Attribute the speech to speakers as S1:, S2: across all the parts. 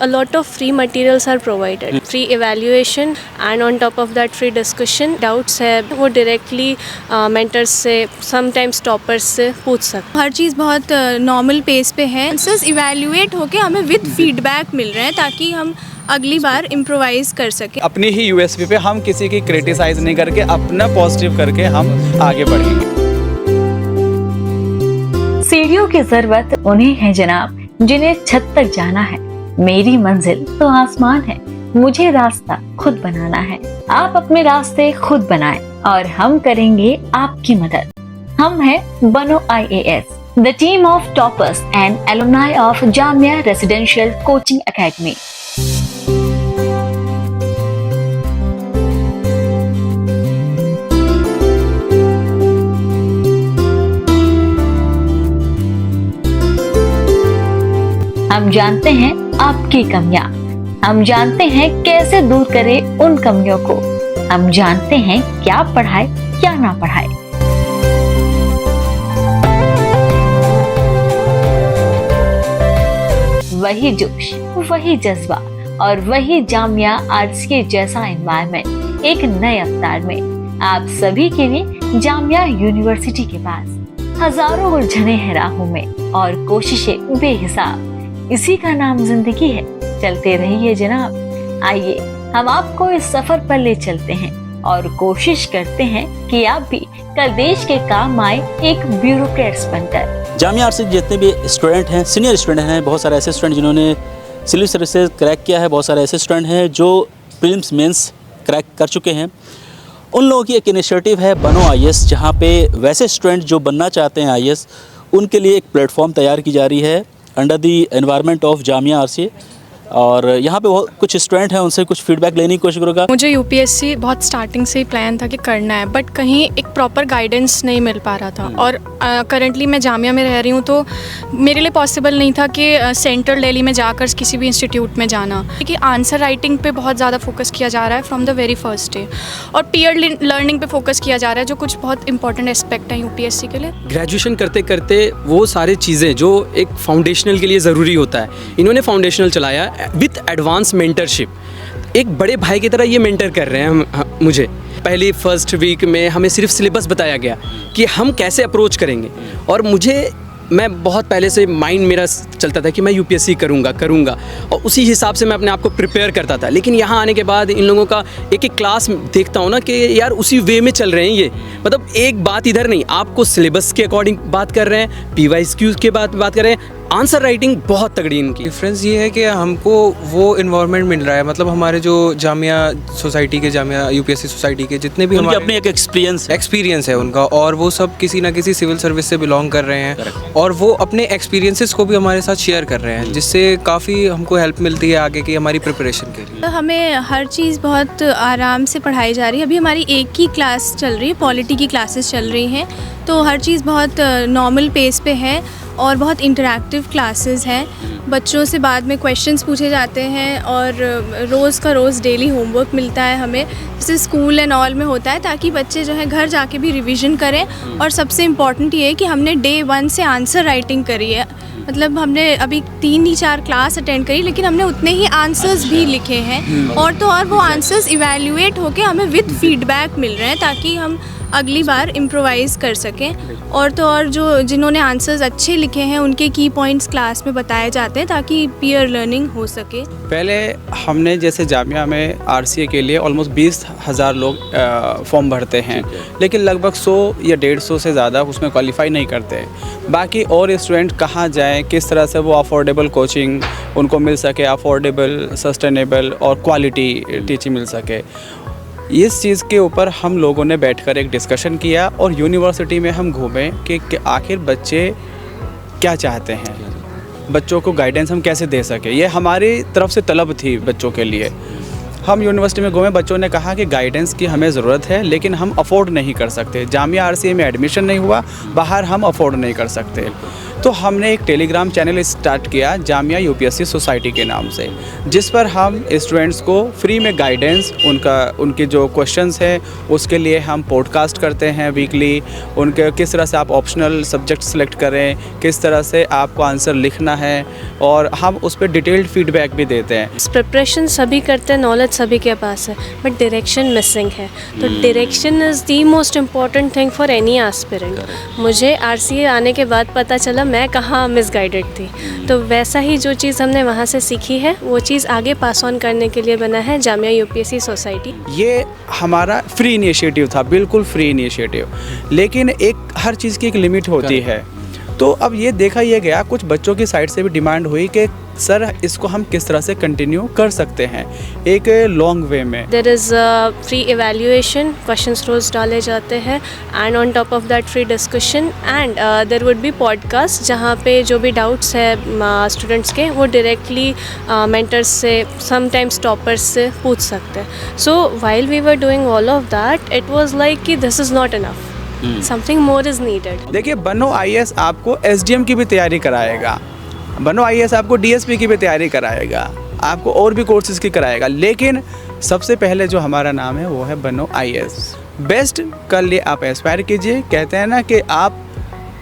S1: A lot of free materials are provided, free evaluation and on top of that free discussion. Doubts है वो directly mentors से sometimes toppers से पूछ सकते।
S2: हर चीज़ बहुत नॉर्मल पेस पे है। आंसर्स इवैल्यूएट होके हमें विद फीडबैक मिल रहे हैं ताकि हम अगली बार इम्प्रोवाइज़ कर सकें।
S3: अपनी ही यूएसपी पे हम किसी की क्रिटिसाइज नहीं करके अपना पॉजिटिव करके हम आगे बढ़ेंगे।
S4: सीढ़ियों की जरूरत उन्हें है जनाब जिन्हें छत तक जाना है। मेरी मंजिल तो आसमान है, मुझे रास्ता खुद बनाना है। आप अपने रास्ते खुद बनाएं और हम करेंगे आपकी मदद। हम हैं बनो IAS, the team of toppers and alumni of Jamia Residential Coaching Academy. हम जानते हैं आपकी कमियां, हम जानते हैं कैसे दूर करें उन कमियों को, हम जानते हैं क्या पढ़ाए क्या ना पढ़ाए। वही जोश, वही जज्बा और वही जामिया RCA जैसा एनवायरनमेंट एक नए अवतार में आप सभी के लिए जामिया यूनिवर्सिटी के पास। हजारों उलझने हैं राहों में और कोशिशें बेहिसाब, इसी का नाम जिंदगी है। चलते रहिए जनाब। आइए हम आपको इस सफर पर ले चलते हैं और कोशिश करते हैं कि आप भी कल देश के काम आए एक ब्यूरोक्रेट्स बनकर।
S5: जामिया RCA जितने भी स्टूडेंट हैं, सीनियर स्टूडेंट हैं, बहुत सारे ऐसे स्टूडेंट जिन्होंने सिविल सर्विसेज क्रैक किया है, बहुत सारे ऐसे स्टूडेंट हैं जो प्रीलिम्स मेंस क्रैक कर चुके हैं। उन लोगों की एक इनिशिएटिव है बनो IAS, जहाँ पे वैसे स्टूडेंट जो बनना चाहते हैं IAS उनके लिए एक प्लेटफॉर्म तैयार की जा रही है under the environment of Jamia RCA। और यहाँ पे बहुत कुछ स्टूडेंट हैं, उनसे कुछ फीडबैक लेने की कोशिश करूँगा।
S6: मुझे UPSC बहुत स्टार्टिंग से ही प्लान था कि करना है, बट कहीं एक प्रॉपर गाइडेंस नहीं मिल पा रहा था। और करंटली मैं जामिया में रह रही हूँ तो मेरे लिए पॉसिबल नहीं था कि सेंट्रल दिल्ली में जाकर किसी भी इंस्टीट्यूट में जाना, क्योंकि आंसर राइटिंग पे बहुत ज़्यादा फोकस किया जा रहा है from the very first day, और पीयर लर्निंग पे फोकस किया जा रहा है, जो कुछ बहुत इंपॉर्टेंट एस्पेक्ट है UPSC के लिए।
S7: ग्रेजुएशन करते करते वो सारी चीज़ें जो एक फाउंडेशनल के लिए ज़रूरी होता है, इन्होंने फाउंडेशनल चलाया विथ एडवांस मेंटरशिप। एक बड़े भाई की तरह ये मेंटर कर रहे हैं मुझे। पहली फर्स्ट वीक में हमें सिर्फ सिलेबस बताया गया कि हम कैसे अप्रोच करेंगे, और मैं बहुत पहले से माइंड मेरा चलता था कि मैं UPSC करूँगा और उसी हिसाब से मैं अपने आप को प्रिपेयर करता था। लेकिन यहाँ आने के बाद इन लोगों का एक एक क्लास देखता हूँ ना कि यार उसी वे में चल रहे हैं ये, मतलब एक बात इधर नहीं, आपको सिलेबस के अकॉर्डिंग बात कर रहे हैं, PYQ के बात कर रहे हैं, आंसर राइटिंग बहुत तगड़ी इनकी।
S8: डिफरेंस ये है कि हमको वो इन्वायरमेंट मिल रहा है, मतलब हमारे जो जामिया सोसाइटी के, जामिया UPSC सोसाइटी के जितने भी हमारे
S5: अपने एक एक्सपीरियंस
S8: है उनका, और वो सब किसी ना किसी सिविल सर्विस से बिलोंग कर रहे हैं और वो अपने एक्सपीरियंसेस को भी हमारे साथ शेयर कर रहे हैं, जिससे काफ़ी हमको हेल्प मिलती है आगे की हमारी प्रिपरेशन के लिए।
S2: हमें हर चीज़ बहुत आराम से पढ़ाई जा रही है। अभी हमारी एक ही क्लास चल रही है, पॉलिटी की क्लासेस चल रही हैं, तो हर चीज़ बहुत नॉर्मल पेस पे है और बहुत इंटरैक्टिव क्लासेस हैं। बच्चों से बाद में क्वेश्चंस पूछे जाते हैं और रोज़ का रोज़ डेली होमवर्क मिलता है हमें, जैसे स्कूल एंड ऑल में होता है, ताकि बच्चे जो है घर जाके भी रिवीजन करें। और सबसे इम्पॉर्टेंट ये है कि हमने डे 1 से आंसर राइटिंग करी है, मतलब हमने अभी 3 ही 4 क्लास अटेंड करी, लेकिन हमने उतने ही आंसर्स भी लिखे हैं। और तो और वो आंसर्स इवैल्यूएट होके हमें विद फीडबैक मिल रहे हैं ताकि हम अगली बार इम्प्रोवाइज़ कर सकें। और तो और जिन्होंने आंसर्स अच्छे लिखे हैं उनके की पॉइंट्स क्लास में बताए जाते हैं ताकि पीयर लर्निंग हो सके।
S3: पहले हमने जैसे जामिया में RCA के लिए ऑलमोस्ट 20,000 लोग फॉर्म भरते हैं, लेकिन लगभग 100 या 150 से ज़्यादा उसमें क्वालिफाई नहीं करते। बाकी और स्टूडेंट कहाँ जाएँ, किस तरह से वो अफोर्डेबल कोचिंग उनको मिल सके, अफोर्डेबल, सस्टेनेबल और क्वालिटी टीचिंग मिल सके, इस चीज़ के ऊपर हम लोगों ने बैठकर एक डिस्कशन किया और यूनिवर्सिटी में हम घूमे कि आखिर बच्चे क्या चाहते हैं, बच्चों को गाइडेंस हम कैसे दे सके। ये हमारी तरफ से तलब थी बच्चों के लिए। हम यूनिवर्सिटी में घूमे, बच्चों ने कहा कि गाइडेंस की हमें ज़रूरत है, लेकिन हम अफोर्ड नहीं कर सकते। जामिया RCA में एडमिशन नहीं हुआ, बाहर हम अफोर्ड नहीं कर सकते। तो हमने एक टेलीग्राम चैनल स्टार्ट किया जामिया यूपीएससी सोसाइटी के नाम से, जिस पर हम स्टूडेंट्स को फ्री में गाइडेंस, उनके जो क्वेश्चंस हैं उसके लिए हम पॉडकास्ट करते हैं वीकली, उनके किस तरह से आप ऑप्शनल सब्जेक्ट सेलेक्ट करें, किस तरह से आपको आंसर लिखना है, और हम उस पर डिटेल्ड फीडबैक भी देते हैं।
S1: प्रिपरेशन सभी करते हैं, नॉलेज सभी के पास है, बट डायरेक्शन मिसिंग है। तो direction is the most important thing for any aspirant. मुझे आरसीए आने के बाद पता चला मैं कहाँ मिसगाइडेड थी, तो वैसा ही जो चीज़ हमने वहाँ से सीखी है वो चीज़ आगे पास ऑन करने के लिए बना है जामिया यूपीएससी सोसाइटी।
S3: ये हमारा फ्री इनिशिएटिव था, बिल्कुल फ्री इनिशिएटिव, लेकिन एक हर चीज़ की एक लिमिट होती है। तो अब ये देखा ये गया, कुछ बच्चों की साइड से भी डिमांड हुई कि सर इसको हम किस तरह से कंटिन्यू कर सकते हैं एक लॉन्ग वे में।
S1: There is free evaluation, questions रोज डाले जाते हैं, and on top of that free discussion, and there would be podcast जहाँ पे जो भी डाउट्स है स्टूडेंट्स के वो डायरेक्टली मेंटर्स से, समटाइम्स टॉपर्स से पूछ सकते हैं। So while we were doing all of that, it was like कि this is not enough, something more is needed.
S3: देखिए, बनो आईएएस आपको एसडीएम की भी तैयारी कराएगा, बनो आईएएस आपको डीएसपी की भी तैयारी कराएगा, आपको और भी कोर्सेज की कराएगा, लेकिन सबसे पहले जो हमारा नाम है वो है बनो आईएएस। बेस्ट कर लिए आप एस्पायर कीजिए। कहते हैं ना कि आप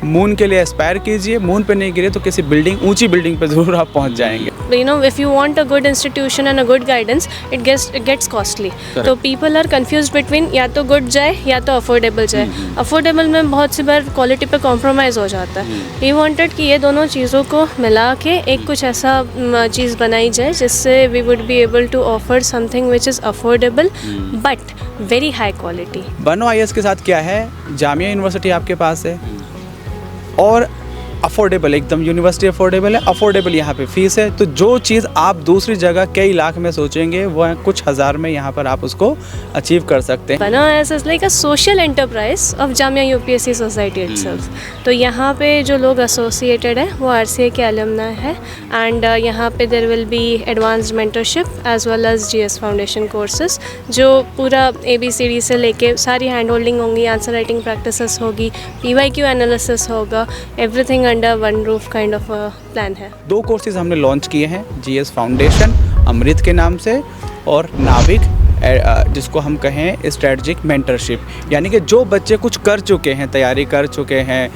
S3: मून के लिए एस्पायर कीजिए, मून पे नहीं गिरे तो किसी बिल्डिंग, ऊंची बिल्डिंग पे ज़रूर आप पहुंच जाएंगे।
S1: You know, if you want a good institution and a good guidance, it gets costly. तो people are confused between या तो good जाए या तो affordable जाए। Affordable में बहुत सी बार क्वालिटी पे कॉम्प्रोमाइज़ हो जाता है। We wanted कि ये दोनों चीज़ों को मिला के एक कुछ ऐसा चीज़ बनाई जाए जिससे we would be able to offer something which is affordable but very high quality.
S3: बनो आईएएस के साथ क्या है, जामिया यूनिवर्सिटी आपके पास है और अफोर्डेबल, एकदम यूनिवर्सिटी अफोर्डेबल है, अफोर्डेबल यहाँ पे फीस है। तो जो चीज़ आप दूसरी जगह कई लाख में सोचेंगे वो कुछ हज़ार में यहाँ पर आप उसको अचीव कर सकते हैं।
S1: बनो IAS is like a social enterprise of Jamia UPSC society itself. तो यहाँ पे जो लोग एसोसिएटेड है वो आरसीए के अलुमनाई है, एंड यहाँ पे there will be advanced mentorship as well as GS foundation courses, जो पूरा ABCD से लेके सारी हैंड होल्डिंग होंगी, आंसर राइटिंग प्रैक्टिसेस होगी, PYQ एनालिसिस होगा, everything under one roof kind of plan है।
S3: 2 कोर्सेज हमने लॉन्च किए हैं, जीएस फाउंडेशन अमृत के नाम से, और नाविक जिसको हम कहें स्ट्रेटजिक मेंटरशिप। यानी कि जो बच्चे कुछ कर चुके हैं, तैयारी कर चुके हैं,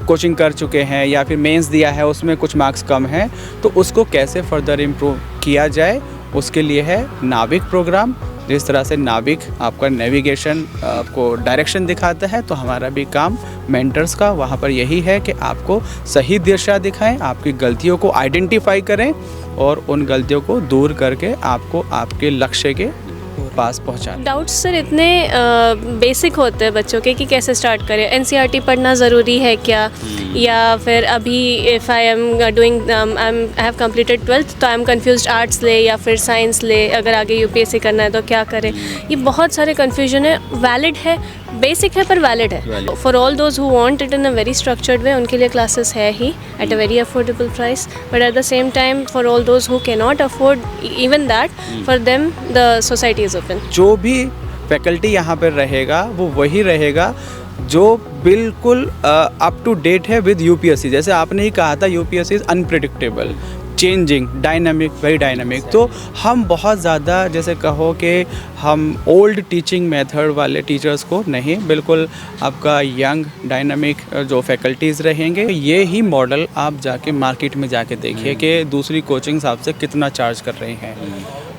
S3: कोचिंग कर चुके हैं, या फिर मेंस दिया है उसमें कुछ मार्क्स कम हैं, तो उसको कैसे फर्दर इम्प्रूव किया जाए, उसके लिए है नाविक प्रोग्राम। जिस तरह से नाविक आपका नेविगेशन, आपको डायरेक्शन दिखाता है, तो हमारा भी काम मेंटर्स का वहाँ पर यही है कि आपको सही दिशा दिखाएं, आपकी गलतियों को आइडेंटिफाई करें और उन गलतियों को दूर करके आपको आपके लक्ष्य के पास पहुँचाएं।
S1: डाउट्स सर इतने बेसिक होते हैं बच्चों के कि कैसे स्टार्ट करें। एनसीईआरटी पढ़ना ज़रूरी है क्या, या फिर अभी if I am doing I have completed 12th तो आई एम कंफ्यूज्ड, आर्ट्स ले या फिर साइंस ले, अगर आगे यूपीएससी करना है तो क्या करें। ये बहुत सारे कन्फ्यूजन है। वैलिड है, बेसिक है पर वैलिड है। For all those who want it in a very structured way, उनके लिए क्लासेस है ही at a very affordable price, but at the same time for all those who can not afford even that, for them the society is open.
S3: जो भी faculty यहाँ पर रहेगा वो वही रहेगा जो बिल्कुल अप टू डेट है विद यूपीएससी। जैसे आपने ही कहा था, UPSC is unpredictable, changing, dynamic, very dynamic. तो हम बहुत ज़्यादा, जैसे कहो कि हम ओल्ड टीचिंग मेथड वाले टीचर्स को नहीं, बिल्कुल आपका यंग डायनामिक जो फैकल्टीज़ रहेंगे। ये ही मॉडल आप जाके मार्केट में जाके देखिए कि दूसरी कोचिंग्स आपसे कितना चार्ज कर रही हैं।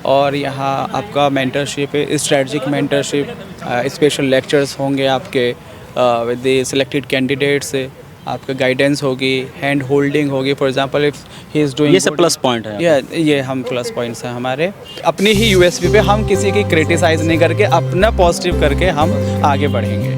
S3: और यहाँ आपका मेंटरशिप है, स्ट्रेटजिक मेंटरशिप, स्पेशल लेक्चर्स होंगे आपके विद द सिलेक्टेड कैंडिडेट्स, आपका गाइडेंस होगी, हैंड होल्डिंग होगी। For example if he is doing,
S5: ये सब प्लस पॉइंट है।
S3: ये हम प्लस पॉइंट्स हैं हमारे। अपनी ही यूएसपी पे हम किसी की क्रिटिसाइज़ नहीं करके अपना पॉजिटिव करके हम आगे बढ़ेंगे।